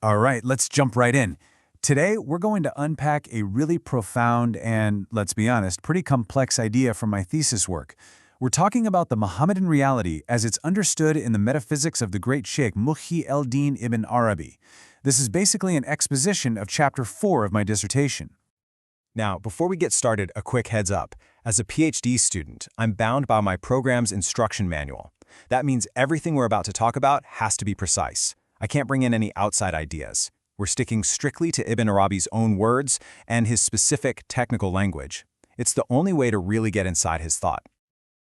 All right, let's jump right in. Today, we're going to unpack a really profound and, let's be honest, pretty complex idea from my thesis work. We're talking about the Muhammadan reality as it's understood in the metaphysics of the great Sheikh Muhyi el-Din ibn Arabi. This is basically an exposition of chapter 4 of my dissertation. Now, before we get started, a quick heads up. As a PhD student, I'm bound by my program's instruction manual. That means everything we're about to talk about has to be precise. I can't bring in any outside ideas. We're sticking strictly to Ibn Arabi's own words and his specific technical language. It's the only way to really get inside his thought.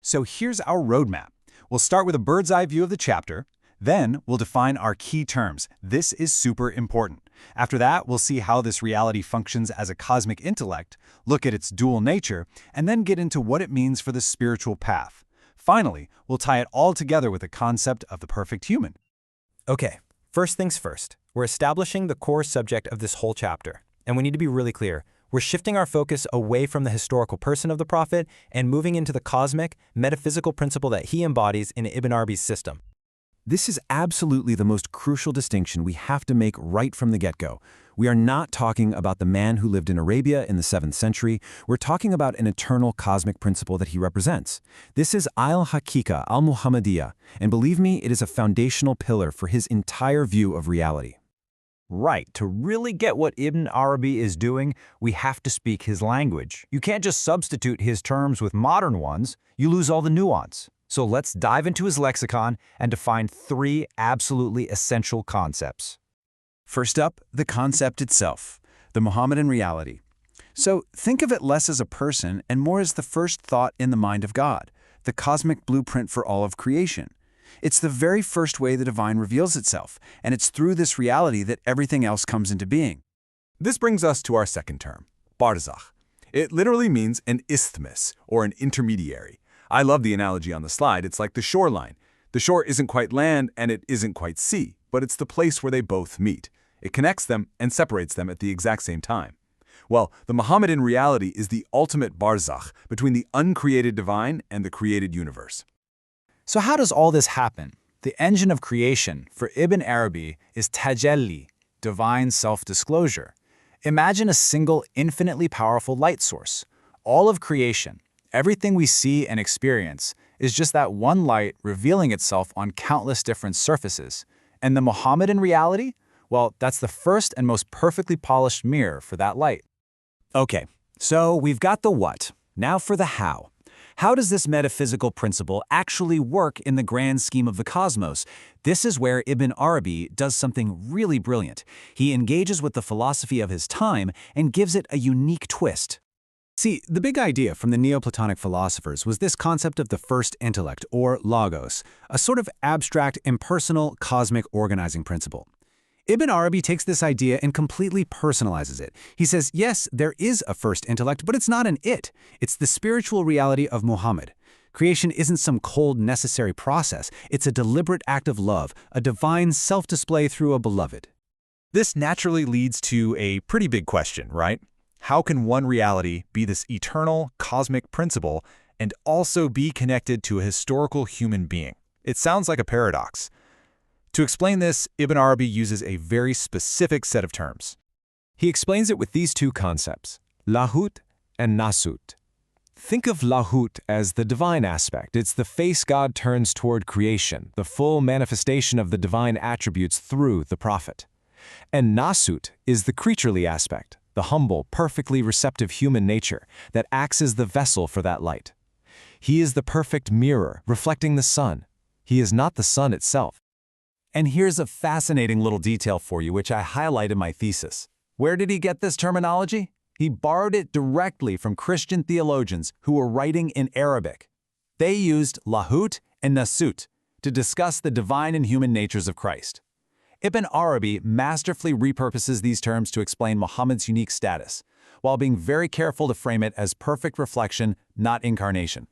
So here's our roadmap. We'll start with a bird's eye view of the chapter. Then we'll define our key terms. This is super important. After that, we'll see how this reality functions as a cosmic intellect, look at its dual nature, and then get into what it means for the spiritual path. Finally, we'll tie it all together with the concept of the perfect human. Okay, first things first. We're establishing the core subject of this whole chapter. And we need to be really clear. We're shifting our focus away from the historical person of the prophet and moving into the cosmic, metaphysical principle that he embodies in Ibn Arabi's system. This is absolutely the most crucial distinction we have to make right from the get-go. We are not talking about the man who lived in Arabia in the 7th century. We're talking about an eternal cosmic principle that he represents. This is al-Haqiqa al-Muhammadiyya, and believe me, it is a foundational pillar for his entire view of reality. Right, to really get what Ibn Arabi is doing, we have to speak his language. You can't just substitute his terms with modern ones, you lose all the nuance. So let's dive into his lexicon and define 3 absolutely essential concepts. First up, the concept itself, the Muhammadan reality. So think of it less as a person and more as the first thought in the mind of God, the cosmic blueprint for all of creation. It's the very first way the divine reveals itself, and it's through this reality that everything else comes into being. This brings us to our second term, barzakh. It literally means an isthmus, or an intermediary. I love the analogy on the slide. It's like the shoreline. The shore isn't quite land and it isn't quite sea, but it's the place where they both meet. It connects them and separates them at the exact same time. Well, the Muhammadan reality is the ultimate barzakh between the uncreated divine and the created universe. So how does all this happen? The engine of creation for Ibn Arabi is tajalli, divine self-disclosure. Imagine a single infinitely powerful light source. All of creation, everything we see and experience, is just that one light revealing itself on countless different surfaces. And the Muhammadan reality? Well, that's the first and most perfectly polished mirror for that light. Okay, so we've got the what. Now for the how. How does this metaphysical principle actually work in the grand scheme of the cosmos? This is where Ibn Arabi does something really brilliant. He engages with the philosophy of his time and gives it a unique twist. See, the big idea from the Neoplatonic philosophers was this concept of the first intellect, or logos, a sort of abstract, impersonal, cosmic organizing principle. Ibn Arabi takes this idea and completely personalizes it. He says, yes, there is a first intellect, but it's not an it. It's the spiritual reality of Muhammad. Creation isn't some cold, necessary process. It's a deliberate act of love, a divine self-display through a beloved. This naturally leads to a pretty big question, right? How can one reality be this eternal, cosmic principle and also be connected to a historical human being? It sounds like a paradox. To explain this, Ibn Arabi uses a very specific set of terms. He explains it with these 2 concepts, lahut and nasut. Think of lahut as the divine aspect. It's the face God turns toward creation, the full manifestation of the divine attributes through the prophet. And nasut is the creaturely aspect, the humble, perfectly receptive human nature that acts as the vessel for that light. He is the perfect mirror, reflecting the sun. He is not the sun itself. And here's a fascinating little detail for you, which I highlight in my thesis. Where did he get this terminology? He borrowed it directly from Christian theologians who were writing in Arabic. They used lahut and nasut to discuss the divine and human natures of Christ. Ibn Arabi masterfully repurposes these terms to explain Muhammad's unique status, while being very careful to frame it as perfect reflection, not incarnation.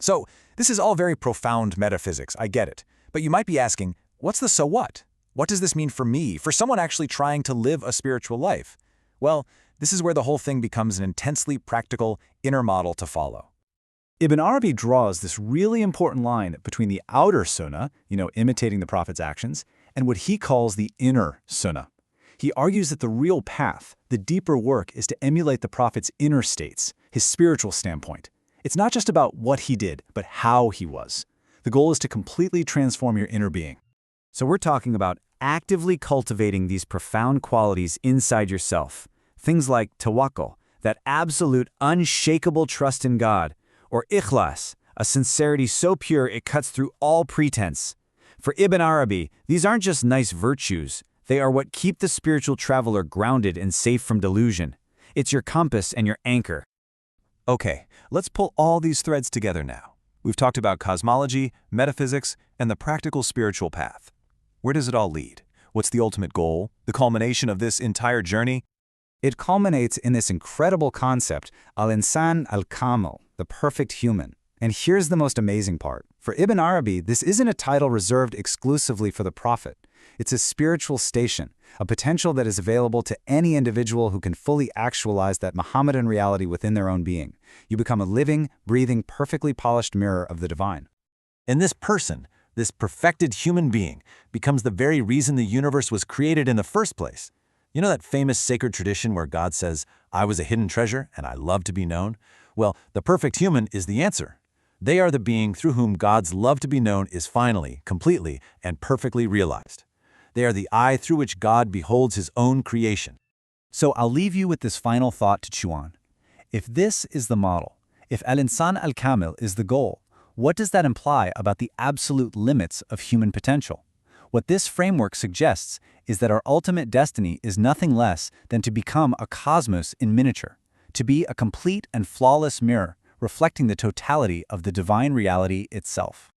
So, this is all very profound metaphysics, I get it. But you might be asking, what's the so what? What does this mean for me, for someone actually trying to live a spiritual life? Well, this is where the whole thing becomes an intensely practical inner model to follow. Ibn Arabi draws this really important line between the outer sunnah, imitating the prophet's actions, and what he calls the inner sunnah. He argues that the real path, the deeper work, is to emulate the prophet's inner states, his spiritual standpoint. It's not just about what he did, but how he was. The goal is to completely transform your inner being. So we're talking about actively cultivating these profound qualities inside yourself. Things like tawakkul, that absolute unshakable trust in God, or ikhlas, a sincerity so pure it cuts through all pretense. For Ibn Arabi, these aren't just nice virtues. They are what keep the spiritual traveler grounded and safe from delusion. It's your compass and your anchor. Okay, let's pull all these threads together now. We've talked about cosmology, metaphysics, and the practical spiritual path. Where does it all lead? What's the ultimate goal? The culmination of this entire journey? It culminates in this incredible concept, al-insan al-kamil, the perfect human. And here's the most amazing part. For Ibn Arabi, this isn't a title reserved exclusively for the prophet. It's a spiritual station, a potential that is available to any individual who can fully actualize that Muhammadan reality within their own being. You become a living, breathing, perfectly polished mirror of the divine. And this person, this perfected human being, becomes the very reason the universe was created in the first place. You know that famous sacred tradition where God says, "I was a hidden treasure and I love to be known"? Well, the perfect human is the answer. They are the being through whom God's love to be known is finally, completely, and perfectly realized. They are the eye through which God beholds his own creation. So I'll leave you with this final thought to chew on. If this is the model, if al-insan al-kamil is the goal, what does that imply about the absolute limits of human potential? What this framework suggests is that our ultimate destiny is nothing less than to become a cosmos in miniature, to be a complete and flawless mirror reflecting the totality of the divine reality itself.